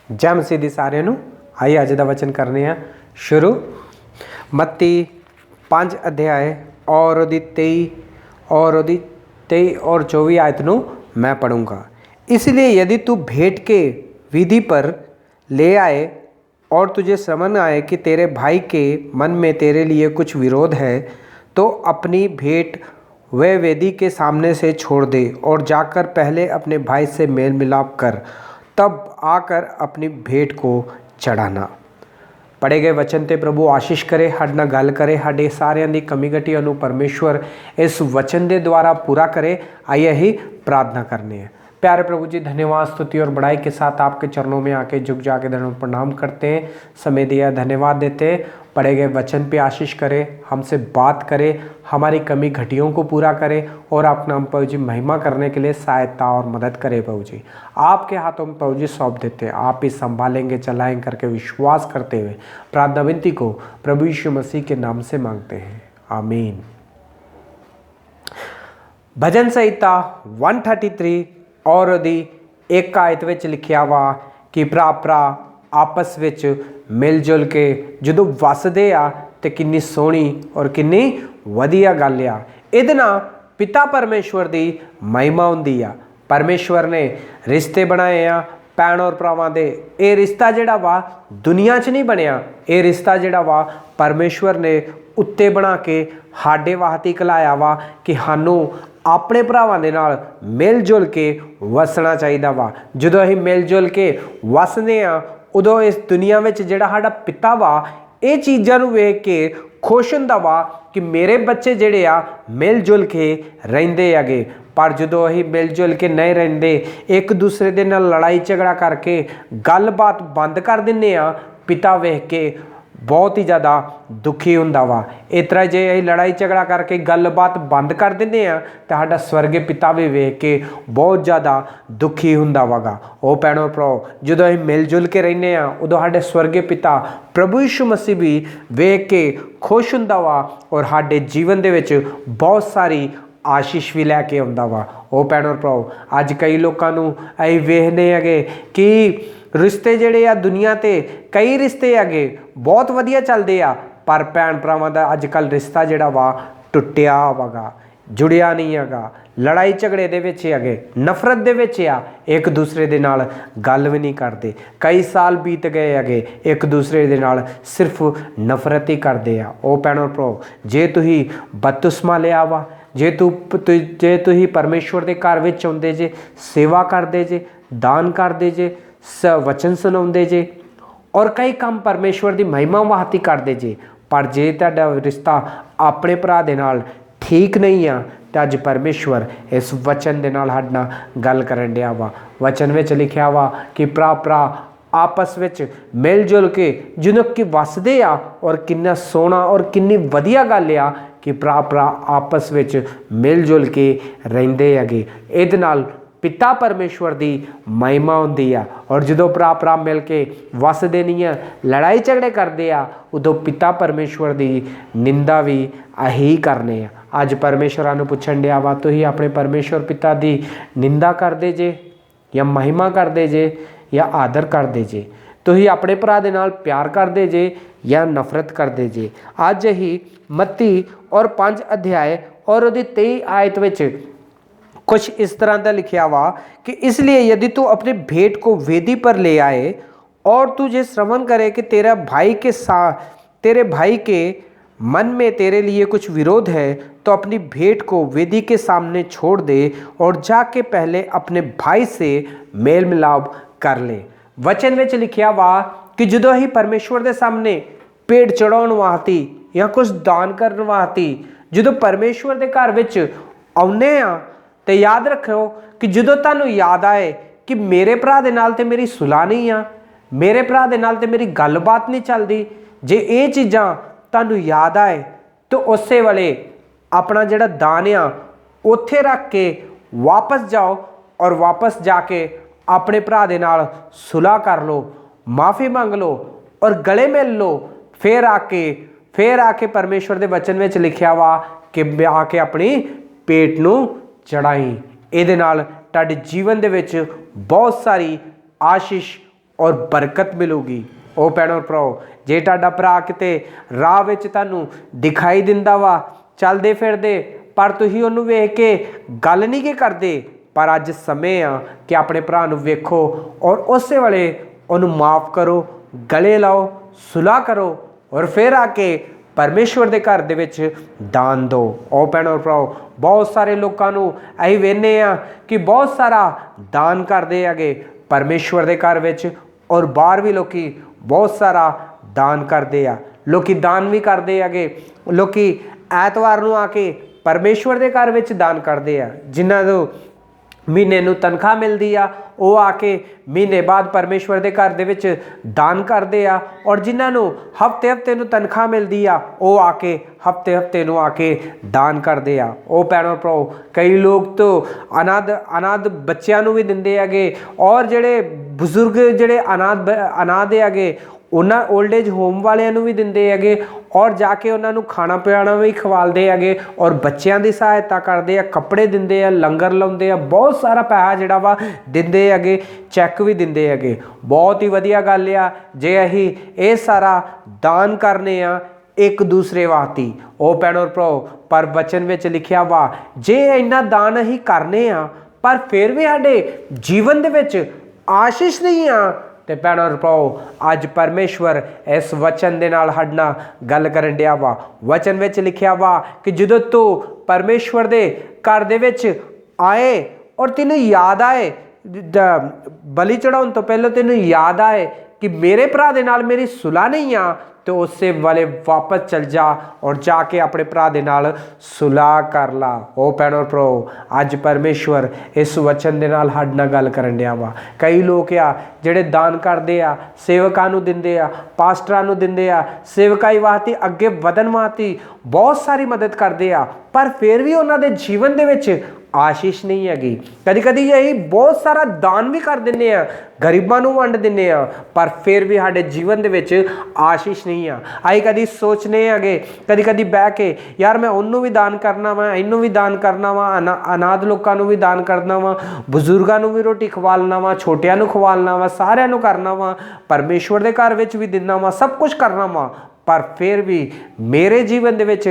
जय मसीह दी सारिਆਂ ਨੂੰ। आइए अज का वचन करने हैं शुरू। मत्ती 5 अध्याय और ਉਹਦੀ 23 और 24 आयत ਨੂੰ मैं पढ़ूँगा। इसलिए यदि तू भेंट के विधि पर ले आए और तुझे समझ आए कि तेरे भाई के मन में तेरे लिए कुछ विरोध है, तो अपनी भेंट वह वेदी के सामने से छोड़ दे और जाकर पहले अपने भाई से मेल मिलाप कर, तब आकर अपनी भेंट को चढ़ाना। पढ़े गए वचन ते प्रभु आशीष करे, साडे नाल गल करे, साडे सारिਆਂ ਦੀ कमी घटिया ਨੂੰ परमेश्वर इस वचन के द्वारा पूरा करे। आइए ही प्रार्थना करने हैं। प्यारे प्रभु जी, धन्यवाद, स्तुति और बड़ाई के साथ आपके चरणों में आके झुक जाके धन्यवाद प्रणाम करते हैं, समय दिया धन्यवाद देते हैं। पढ़े गए वचन पे आशीष करे, हमसे बात करे, हमारी कमी घटियों को पूरा करे और अपना हम प्रभु जी महिमा करने के लिए सहायता और मदद करे। प्रभु जी आपके हाथों में प्रभु जी सौंप देते हैं, आप ही संभालेंगे चलाएंगे करके विश्वास करते हुए प्रार्थना विनती को प्रभु यीशु मसीह के नाम से मांगते हैं, आमीन। भजन संहिता 133 और ਉਹਦੀ एक आयत ਵਿੱਚ ਲਿਖਿਆ ਵਾ ਕਿ ਭਰਾ आपस ਵਿੱਚ ਮਿਲ ਜੁਲ ਕੇ ਜਦੋਂ ਵਸਦੇ ਆ ਤੇ ਕਿੰਨੀ ਸੋਹਣੀ ਔਰ ਕਿੰਨੀ ਵਧੀਆ ਗੱਲ ਆ। ਇਹਦੇ ਨਾਲ ਪਿਤਾ ਪਰਮੇਸ਼ਵਰ ਦੀ ਮਹਿਮਾ ਹੁੰਦੀ ਆ। ਪਰਮੇਸ਼ਵਰ ਨੇ ਰਿਸ਼ਤੇ ਬਣਾਏ ਆ ਭੈਣ ਔਰ ਭਰਾਵਾਂ ਦੇ। ਇਹ ਰਿਸ਼ਤਾ ਜਿਹੜਾ ਵਾ ਦੁਨੀਆ 'ਚ ਨਹੀਂ ਬਣਿਆ, ਇਹ ਰਿਸ਼ਤਾ ਜਿਹੜਾ ਵਾ ਪਰਮੇਸ਼ਵਰ ਨੇ ਉੱਤੇ ਬਣਾ ਕੇ ਸਾਡੇ ਵਾਸਤੇ ਘਲਾਇਆ ਵਾ ਕਿ ਸਾਨੂੰ ਆਪਣੇ ਭਰਾਵਾਂ ਦੇ ਨਾਲ ਮਿਲ ਜੁਲ ਕੇ ਵਸਣਾ ਚਾਹੀਦਾ ਵਾ। ਜਦੋਂ ਅਸੀਂ ਮਿਲ ਜੁਲ ਕੇ ਵਸਦੇ ਹਾਂ ਉਦੋਂ ਇਸ ਦੁਨੀਆ ਵਿੱਚ ਜਿਹੜਾ ਸਾਡਾ ਪਿਤਾ ਵਾ ਇਹ ਚੀਜ਼ਾਂ ਨੂੰ ਵੇਖ ਕੇ ਖੁਸ਼ ਹੁੰਦਾ ਵਾ ਕਿ ਮੇਰੇ ਬੱਚੇ ਜਿਹੜੇ ਆ ਮਿਲ ਜੁਲ ਕੇ ਰਹਿੰਦੇ ਹੈਗੇ। ਪਰ ਜਦੋਂ ਅਸੀਂ ਮਿਲ ਜੁਲ ਕੇ ਨਹੀਂ ਰਹਿੰਦੇ, ਇੱਕ ਦੂਸਰੇ ਦੇ ਨਾਲ ਲੜਾਈ ਝਗੜਾ ਕਰਕੇ ਗੱਲਬਾਤ ਬੰਦ ਕਰ ਦਿੰਦੇ ਆ, ਪਿਤਾ ਵੇਖ ਕੇ बहुत ही ज़्यादा दुखी होंदा वा। इस तरह जे असीं लड़ाई झगड़ा करके गलबात बंद कर दिंदे आ तो साडा स्वर्गीय पिता भी वेख के बहुत ज़्यादा दुखी होंदा वागा। ओ भैणो भराओ, जदों असीं मिल जुल के रहिंदे आ उदों साडे स्वर्गीय पिता प्रभु यीशु मसीह भी वेख के खुश होंदा वा और साडे जीवन दे विच बहुत सारी आशीष भी लैके आउंदा वा। ओ भैणो भराओ, अज कई लोकां नूं असीं वेखदे हैगे कि रिश्ते ਜਿਹੜੇ ਆ ਦੁਨੀਆ ਤੇ ਕਈ ਰਿਸ਼ਤੇ ਹੈਗੇ ਬਹੁਤ ਵਧੀਆ ਚੱਲਦੇ ਆ, ਪਰ ਭੈਣ ਭਰਾਵਾਂ ਦਾ ਅੱਜ ਕੱਲ੍ਹ ਰਿਸ਼ਤਾ ਜਿਹੜਾ ਵਾ ਟੁੱਟਿਆ ਵਾਗਾ, ਜੁੜਿਆ ਨਹੀਂ ਹੈਗਾ, ਲੜਾਈ ਝਗੜੇ ਦੇ ਵਿੱਚ ਹੈਗੇ, ਨਫ਼ਰਤ ਦੇ ਵਿੱਚ ਆ, ਇੱਕ ਦੂਸਰੇ ਦੇ ਨਾਲ ਗੱਲ ਵੀ ਨਹੀਂ ਕਰਦੇ। ਕਈ ਸਾਲ ਬੀਤ ਗਏ ਹੈਗੇ, ਇੱਕ ਦੂਸਰੇ ਦੇ ਨਾਲ ਸਿਰਫ ਨਫ਼ਰਤ ਹੀ ਕਰਦੇ ਆ। ਉਹ ਭੈਣੋ ਭਰਾਓ, ਜੇ ਤੁਸੀਂ ਬਦਤੁਸਮਾ ਲਿਆ ਵਾ, ਜੇ ਤੁਸੀਂ ਪਰਮੇਸ਼ਵਰ ਦੇ ਘਰ ਵਿੱਚ ਆਉਂਦੇ ਜੇ, ਸੇਵਾ ਕਰਦੇ ਜੇ, ਦਾਨ ਕਰਦੇ ਜੇ, वचन सुनाते जे और कई काम परमेश्वर की महिमा वास्ते करते जे, पर जे तुहाडा रिश्ता अपने भरा दे नाल ठीक नहीं आ तो अज परमेश्वर इस वचन दे नाल साडे नाल गल करन दिया वा। वचन में लिखिया वा कि भरा आपस विच मिल जुल के जिन्हों कि वसदे आ और कितना सोहना और किन्नी वधिया गल आ कि भरा आपस विच मिल जुल के रहिंदे हैगे। इहदे नाल पिता परमेश्वर की महिमा होंदी आ और जो भरा मिल के वसदे नहीं है, लड़ाई झगड़े करते आ, उदों पिता परमेश्वर की निंदा भी अही करने आ। अज परमेश्वर नूं पुछण दिया वा, तुसीं अपने परमेश्वर पिता की निंदा करते जे या महिमा करते जे या आदर करते जे? तुसीं अपने भरा दे नाल प्यार करते जे या नफरत करते जे? अज ही मत्ती और 5 अध्याय और उहदी 23 आयत विच कुछ इस तरह का लिखा वा कि इसलिए यदि तू अपने भेंट को वेदी पर ले आए और तुझे श्रवण करे कि तेरे भाई के मन में तेरे लिए कुछ विरोध है, तो अपनी भेंट को वेदी के सामने छोड़ दे और जाके पहले अपने भाई से मेल मिलाप कर ले। वचन में लिखा वा कि जदों ही परमेश्वर के सामने भेंट चढ़ाउण वास्ते या कुछ दान करने वास्ते जदों परमेश्वर के घर विच आउंदे आ तो याद रखो कि जो तुहानूं याद आए कि मेरे भरा दे नाल ते मेरी सुलह नहीं आ, मेरे भरा दे नाल ते मेरी गलबात नहीं चलती, जे ये चीज़ां तुहानूं याद आए तो उस वेले अपना जिहड़ा दान आ उत्थे रख के वापस जाओ और वापस जाके अपने भरा दे नाल सुलह कर लो, माफ़ी मंग लो और गले मिल लो। फिर आके परमेश्वर के वचन में लिखिया वा कि आके अपनी पेट नूं चढ़ाई। ਇਹਦੇ ਨਾਲ ਤੁਹਾਡੇ जीवन दे विच बहुत सारी आशीष और बरकत मिलूगी। ਉਹ ਭੈਣੋ ਭਰਾਓ ਜੇ ਤੁਹਾਡਾ ਭਰਾ ਕਿਤੇ ਰਾਹ ਵਿੱਚ ਤੁਹਾਨੂੰ ਦਿਖਾਈ ਦਿੰਦਾ ਵਾ ਚੱਲਦੇ ਫਿਰਦੇ ਪਰ ਤੁਸੀਂ ਉਹਨੂੰ ਵੇਖ ਕੇ ਗੱਲ ਨਹੀਂ ਕਿ ਕਰਦੇ, ਪਰ ਅੱਜ ਸਮੇਂ ਆ ਕਿ ਆਪਣੇ ਭਰਾ ਨੂੰ ਵੇਖੋ ਔਰ ਉਸੇ ਵੇਲੇ ਉਹਨੂੰ ਮਾफ़ ਕਰੋ, ਗਲੇ ਲਾਓ, ਸੁਲਾਹ ਕਰੋ ਔਰ ਫਿਰ ਆ ਕੇ परमेश्वर के घर दे विच दान दो। ओ भैणों भराओ बहुत सारे लोगों को असीं वेखने कि बहुत सारा दान करते है परमेश्वर के घर विच और बाहर भी लोग बहुत सारा दान करते हैं। लोग दान भी करते है, लोग ऐतवार नूं आके परमेश्वर के घर विच दान करते हैं। जिन्हां नूं महीने नूं तनख्वाह मिलती आ वो आके महीने बाद परमेश्वर के घर दे विच दान करते आ और जिन्होंने हफ्ते हफ्ते नूं तनख्वाह मिलती आ वो आके हफ्ते हफ्ते नूं आके दान करते आ। ओ भैणों भराओ कई लोग तो अनाथ बच्चों नूं भी दिंदे हैगे और जिहड़े बजुर्ग जिहड़े अनाथ हैगे उन्होंने ओल्ड एज होम वालियां भी दिंदे हैगे और जाके उन्होंने खाना पियाना भी खवालते हैगे और बच्चों की सहायता करते हैं, कपड़े दिंदे है, लंगर लाउंदे है, बहुत सारा पैसा जिहड़ा वा दिंदे हैगे, चैक भी दिंदे हैगे। बहुत ही वधिया गल आ जे असीं ये सारा दान करने आ एक दूसरे वास्ते। ओ भैणों भराओ पर वचन में लिखिया वा जे इन्ना दान असीं करने आ पर फिर भी साडे जीवन दे विच आशीष नहीं आ ते भैणों भराओ अज परमेश्वर इस वचन दे नाल साडे नाल गल करन दिया वा। वचन में लिखिया वा कि जदों तू परमेश्वर दे घर दे विच आए और तेनों याद आए बलि चढ़ाउण तो पहले तेनों याद आए कि मेरे भरा दे नाल मेरी सुलह नहीं आ तो उससे वाले वापस चल जा और जाके अपने भरा दे नाल सुलह कर ला। ओ भैणों भराओ अज परमेश्वर इस वचन दे नाल साडे नाल गल करन दिया वा। कई लोग आ जिहड़े दान करदे आ, सेवकां नूं दिंदे आ, पास्टरां नूं दिंदे आ, सेवकाई वास्ते अगे वधन वास्ते बहुत सारी मदद करदे आ पर फिर भी उन्हां दे जीवन दे विच आशीष नहीं हैगी। कदी कदी यही बहुत सारा दान भी कर दिंदे आ, गरीबां नूं वंड दिंदे आ पर फिर भी साडे जीवन दे विच आशीष नहीं आ। असीं कदी सोचने हैगे कदी कदी बह के यार मैं उन्नू भी दान करना वा, इनू भी दान करना वा, अनाथ लोकां नूं भी दान करना वा, बजुर्गां नूं भी रोटी खवालना वा, छोटियां नूं खवालना वा, सारिआं नूं करना वा, परमेश्वर दे घर विच भी दिना वा, सब कुछ करना वा पर फिर भी मेरे जीवन दे विच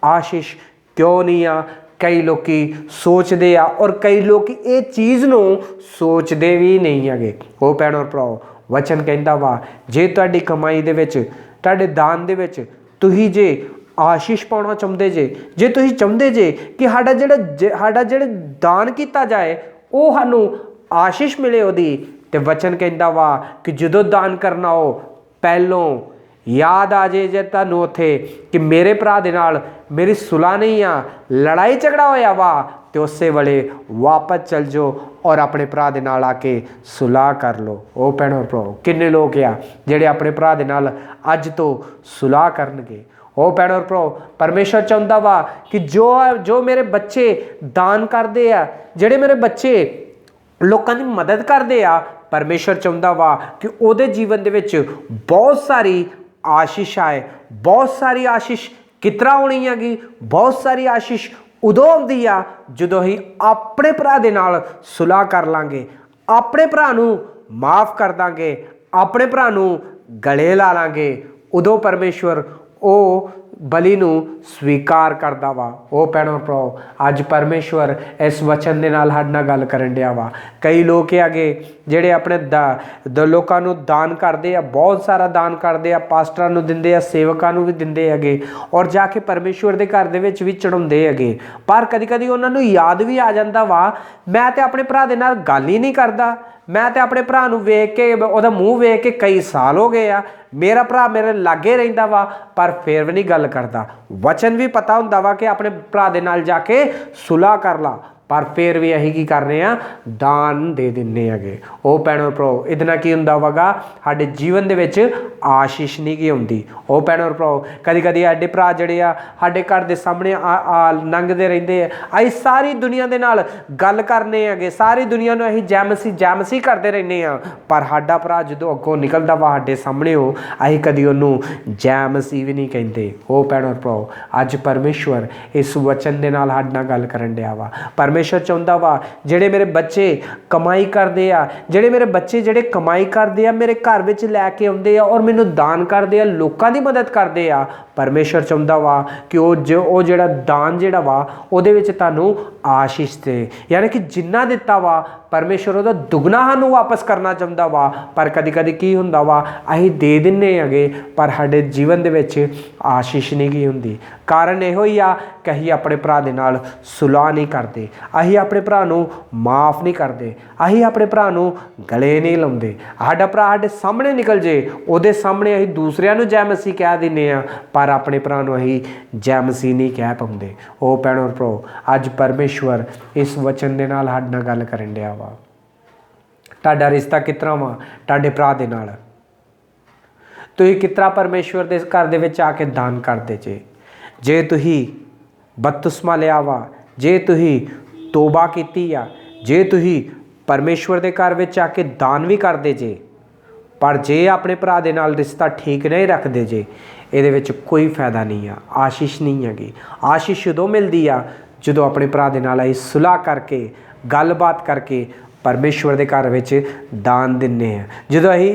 आशीष क्यों नहीं आ। कई लोग सोचते आ और कई लोग ये चीज़ नूं सोचते भी नहीं है। वो भैणों भराओ वचन कहता वा जे तुहाडी कमाई दे विच तुहाडे दान दे विच तुसीं जे आशीष पाउणा चाहुंदे जे तुसीं चाहुंदे जे कि साडा जिहड़ा दान किया जाए वो सानूं आशीष मिले ओदी ते वचन कहता वा कि जदों दान करना हो पहलों याद आ जाए जे तुहानूं उत्थे कि मेरे भरा दे नाल मेरी सुलह नहीं आ, लड़ाई झगड़ा होया वा तो उस वेले वापस चल जाओ और अपने भरा दे नाल आके सुलह कर लो। ओ भैणों भराओ किन्ने लोग आ जिहड़े अपने भरा दे नाल अज तो सुलह करनगे। ओ भैणों भराओ परमेश्वर चाहुंदा वा कि जो मेरे बच्चे दान करदे आ, जिहड़े मेरे बच्चे लोकां दी मदद करदे आ, परमेश्वर चाहुंदा वा कि उहदे जीवन दे विच बहुत सारी आशीष आए। बहुत सारी आशीष कितना होनी हैगी, बहुत सारी आशीष उदों आउंदी आ जदों ही अपने भरा दे नाल सुलह कर लांगे, अपने भरा नूं माफ़ कर दांगे, अपने भरा नूं गले ला लांगे, उदों परमेश्वर ओ बलि नूं स्वीकार करदा वा। ओ भैणों भराओ अज परमेश्वर इस वचन दे नाल साडे नाल गल करन दिया वा। कई लोग हैगे जिहड़े अपने लोकां नूं दान करदे आ, बहुत सारा दान करदे आ, पास्टरां नूं दिंदे आ, सेवकां नूं भी दिंदे हैगे और जाके परमेश्वर दे घर दे विच भी चढ़ाउंदे हैगे पर कदी कदी उन्हां नूं याद भी आ जांदा वा मैं ते अपने भरा दे नाल गल ही नहीं करदा, मैं तो अपने भरा नूं वेख के उहदा मूँह वेख के कई साल हो गए आ, मेरा भरा मेरे लागे रहिंदा वा पर फिर भी नहीं गल करदा। वचन भी पता हुंदा वा कि अपने भरा दे नाल जाके सुलह कर ला पर फिर भी असीं की करने आ दान दे दिंदे हैगे। ओ भैणों भराओ इहदे नाल की हुंदा वागा साडे जीवन दे विच आशीष नहीं गी आउंदी। ओ भैणों भराओ कदी कदी साडे भरा जिहड़े आ साडे घर दे सामने लंघदे रहिंदे आ, असीं सारी दुनिया दे नाल गल करने हैगे, सारी दुनिया नूं असीं जैमसी करदे रहने आ पर साडा भरा जदों अगों निकलदा वा साडे सामने हो असीं कदी उहनूं जैमसी भी नहीं कहंदे। ओ भैणों भराओ अज परमेश्वर इस वचन दे नाल साडे नाल गल करन दिया वा। परमेश्वर चाहुंदा वा ਜਿਹੜੇ ਮੇਰੇ ਬੱਚੇ ਕਮਾਈ ਕਰਦੇ ਆ, ਜਿਹੜੇ ਮੇਰੇ ਬੱਚੇ ਜਿਹੜੇ ਕਮਾਈ ਕਰਦੇ ਆ ਮੇਰੇ ਘਰ ਵਿੱਚ ਲੈ ਕੇ ਆਉਂਦੇ ਆ ਔਰ ਮੈਨੂੰ ਦਾਨ ਕਰਦੇ ਆ, ਲੋਕਾਂ ਦੀ ਮਦਦ ਕਰਦੇ ਆ, परमेश्वर चाहुंदा वा कि वो जिहड़ा दान जिहड़ा वा उहदे विच तुहानूं आशीष दे, यानी कि जिन्ना दिता वा परमेश्वर उहदा दुगना सानूं वापस करना चाहुंदा वा। पर कदी कदी की हुंदा वा असीं दे दिंदे हैगे पर साडे जीवन दे विच आशीष नहीं गी हुंदी। कारण इहो ही आ कि असीं अपने भरा दे नाल सुलह नहीं करदे, असीं अपने भरा नूं माफ़ नहीं करदे, असीं अपने भरा नूं गले नहीं लाउंदे। साडा भरा साडे सामने निकल जे उहदे सामने असीं दूसरिਆਂ ਨੂੰ जय मसीह कह दिंदे आ पर अपने भरा नूं असीं जय मसीह नहीं कह पाउंदे। ओ भैणो भ्राओ अज परमेश्वर इस वचन दे नाल साडे नाल गल करन डिया वा। तुहाडा रिश्ता किस तरह वा तुहाडे भरा दे नाल? तुसीं किस तरह परमेश्वर दे घर दे विच आके दान करदे जे तुसीं बपतिस्मा लिया वा, जे तुसीं तौबा कीती आ, जे तुसीं परमेश्वर दे घर विच आके दान भी करदे जे पर जे अपने भरा दे नाल रिश्ता ठीक नहीं रखते जे ਇਹਦੇ ਵਿੱਚ कोई फायदा नहीं आ, आशीष नहीं हैगी। आशीष उदों मिलती आ जो अपने भरा दे नाल असीं सुलह करके गलबात करके परमेश्वर के घर विच दान दिंदे आ। जो असीं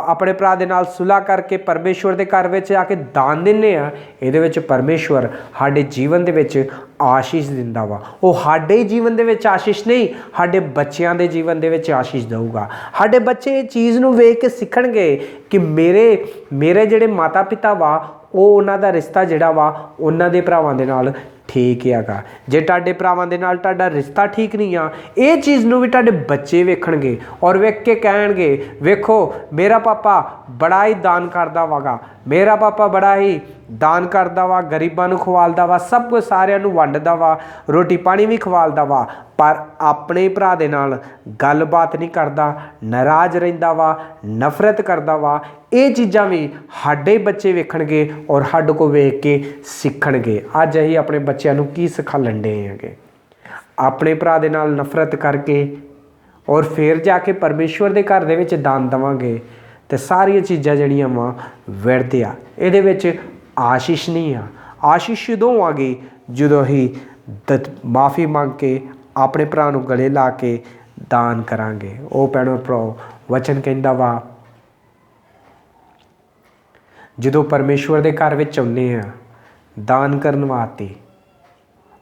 अपने भरा दे नाल सुलह करके परमेश्वर के घर विच आके दान दिंदे आ, इहदे विच परमेश्वर साडे जीवन दे विच आशीष दिंदा वा। वो साडे जीवन दे विच आशीष नहीं साडे बच्चों के जीवन दे विच आशीष देऊगा। साडे बच्चे इस चीज़ नूं वेख के सीखणगे कि मेरे जिहड़े माता पिता वा वो उन्हां दा रिश्ता जिहड़ा वा उन्हां दे भरावां दे नाल ठीक हैगा। जे तुहाडे भरावां दे नाल तुहाडा रिश्ता ठीक नहीं आ, ये चीज़ नूं भी तुहाडे बच्चे वेखणगे और वेख के कहणगे वेखो मेरा पापा बड़ा ही दान करदा वागा, मेरा पापा बड़ा ही दान करदा वा, गरीबां नूं खवालदा वा, सब कुछ सारिਆਂ ਨੂੰ ਵੰਡਦਾ ਵਾ, रोटी पानी भी खवालदा वा, पर अपने भरा दे नाल गलबात नहीं करदा, नाराज़ रहिंदा वा, नफरत करदा वा। ये चीज़ां भी साडे बच्चे वेखणगे और साडे को वेख के सीखणगे। अज असीं अपने बच्चों नूं की सिखालण डे हैगे? अपने भरा दे नाल नफरत करके और फिर जाके परमेश्वर के घर दे विच दान देवांगे तो सारिया चीज़ां जिहड़ियां वा व्यर्थ आ, इहदे विच आशीष नहीं आ। आशीष उदों आ गई जो असीं माफ़ी मंग के अपने भरा नूं गले ला के दान करांगे। ओ भैणो भराओ वचन कहंदा वा जो परमेश्वर के घर विच आउंदे आ दान करन वास्ते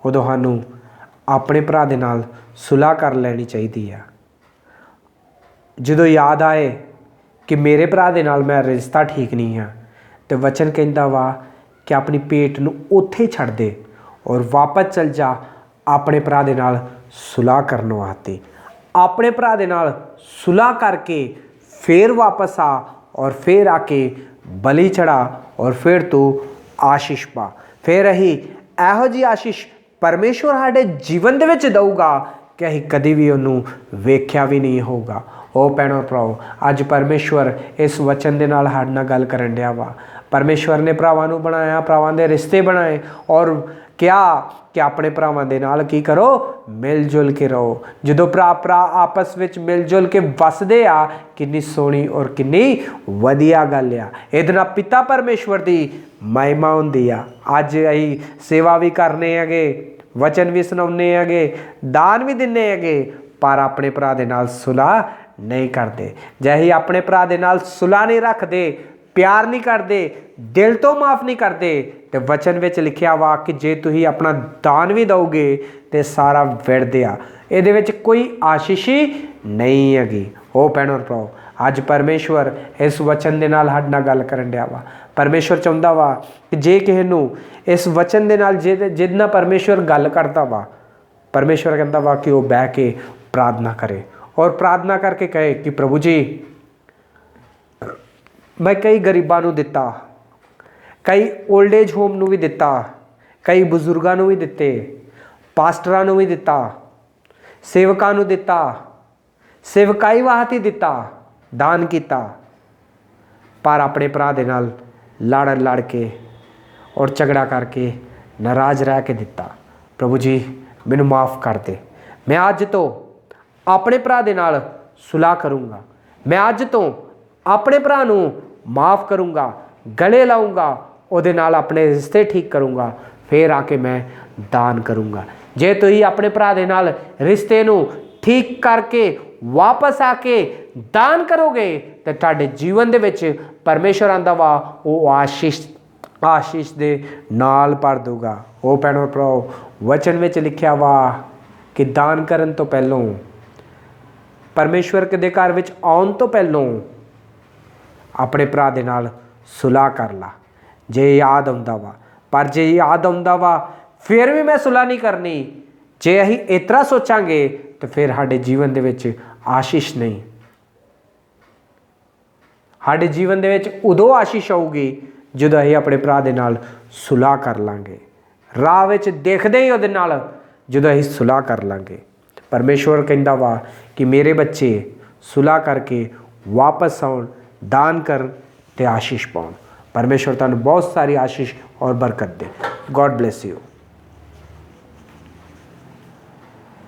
उदों सानूं अपने भरा दे नाल सुलह कर लैनी चाहिदी आ। जो याद आए कि मेरे भरा दे नाल मेरा रिश्ता ठीक नहीं है तो वचन कहंदा वा कि अपनी पेट नूं उत्थे छड्ड दे और वापस चल जा अपने भरा दे नाल सुलह करन वास्ते। अपने भरा दे नाल सुलह करके फिर वापस आ और फिर आके बलि चढ़ा और फिर तू आशीष पा। फिर अही इहो जी आशीष परमेश्वर साडे जीवन दे विच दऊगा कि असीं कदी भी उहनूं वेख्या भी नहीं होगा। ओ भैणो भराओ अज परमेश्वर इस वचन दे नाल साडे नाल गल करन डिया वा। परमेश्वर ने भरावां नूं बनाया, भरावां दे रिश्ते बनाए और क्या कि अपने भरावां दे नाल की करो मिल जुल के रहो। जो भरा आपस विच मिल जुल के वसदे आ कितनी सोहनी और कितनी वधिया गल आ। इहदे नाल पिता परमेश्वर दी महिमा हुंदी आ। अज असीं सेवा भी करने हैगे, वचन भी सुणाउने हैगे, दान भी दिंदे हैगे पर अपने भरा दे नाल सुलह नहीं करते। जे असीं अपने भरा दे नाल सुलह नहीं रखते, प्यार नहीं करते, दिल तो माफ़ नहीं करते तो वचन विच लिखिया वा कि जे तुसीं अपना दान भी दोगे तो सारा व्यर्थ आ, इहदे विच कोई आशीष ही नहीं हैगी। ओ भैणो भराओ अज परमेश्वर इस वचन दे नाल साडे नाल गल करन डिया वा। परमेश्वर चाहुंदा वा कि जे किसे नूं इस वचन दे नाल जिहदे नाल परमेश्वर गल करदा वा, परमेश्वर कहंदा वा कि वह बह के प्रार्थना करे और प्रार्थना करके कहे कि प्रभु जी मैं कई गरीबां नूं दिता, कई ओल्ड एज होम नूं भी दिता, कई बजुर्गां नूं भी दिते, पास्टरां नूं भी दिता, सेवकां नूं दिता, सेवकाई वास्ते दिता, दान किया पर अपने भरा दे नाल लड़ के और झगड़ा करके नाराज़ रह के दिता। प्रभु जी मैनूं माफ़ कर दे, मैं अज तो अपने भरा दे नाल सुलह करूँगा, मैं अज तो अपने भरा नूं माफ़ करूँगा, गले लाऊँगा, उहदे नाल अपने रिश्ते ठीक करूँगा, फिर आके मैं दान करूँगा। ਜੇ ਤੁਸੀਂ ਆਪਣੇ ਭਰਾ ਦੇ ਨਾਲ ਰਿਸ਼ਤੇ ਨੂੰ ਠੀਕ ਕਰਕੇ ਵਾਪਸ ਆ ਕੇ ਦਾਨ ਕਰੋਗੇ ਤੇ ਤੁਹਾਡੇ ਜੀਵਨ ਦੇ ਵਿੱਚ ਪਰਮੇਸ਼ਰ ਆਂਦਾ ਵਾ ਉਹ ਆਸ਼ੀਸ਼ ਦੇ ਨਾਲ ਭਰ ਦੂਗਾ। ਉਹ ਭੈਣੋ ਭਰਾਓ, ਵਚਨ ਵਿੱਚ ਲਿਖਿਆ ਵਾ ਕਿ ਦਾਨ ਕਰਨ ਤੋਂ ਪਹਿਲੋਂ, ਪਰਮੇਸ਼ਵਰ ਦੇ ਘਰ ਵਿੱਚ ਆਉਣ ਤੋਂ ਪਹਿਲੋਂ ਆਪਣੇ ਭਰਾ ਦੇ ਨਾਲ ਸੁਲਾਹ ਕਰ ਲਾ ਜੇ ਯਾਦ ਆਉਂਦਾ ਵਾ। ਪਰ ਜੇ ਯਾਦ ਆਉਂਦਾ ਵਾ ਫਿਰ ਵੀ ਮੈਂ ਸੁਲਾਹ ਨਹੀਂ ਕਰਨੀ, ਜੇ ਅਸੀਂ ਇਸ ਤਰ੍ਹਾਂ ਸੋਚਾਂਗੇ ਤਾਂ ਫਿਰ ਸਾਡੇ ਜੀਵਨ ਦੇ ਵਿੱਚ ਆਸ਼ੀਸ਼ ਨਹੀਂ। ਸਾਡੇ ਜੀਵਨ ਦੇ ਵਿੱਚ ਉਦੋਂ ਆਸ਼ੀਸ਼ ਆਊਗੀ ਜਦੋਂ ਅਸੀਂ ਆਪਣੇ ਭਰਾ ਦੇ ਨਾਲ ਸੁਲਾਹ ਕਰ ਲਾਂਗੇ, ਰਾਹ ਵਿੱਚ ਦੇਖਦੇ ਹੀ ਉਹਦੇ ਨਾਲ ਜਦੋਂ ਅਸੀਂ ਸੁਲਾਹ ਕਰ ਲਾਂਗੇ। ਪਰਮੇਸ਼ਵਰ ਕਹਿੰਦਾ ਵਾ ਕਿ ਮੇਰੇ ਬੱਚੇ ਸੁਲਾਹ ਕਰਕੇ ਵਾਪਸ ਆਉਣ, ਦਾਨ ਕਰਨ ਤੇ ਆਸ਼ੀਸ਼ ਪਾਉਣ। ਪਰਮੇਸ਼ਵਰ ਤੁਹਾਨੂੰ ਬਹੁਤ ਸਾਰੀ ਆਸ਼ੀਸ਼ ਔਰ ਬਰਕਤ ਦੇ। God bless you.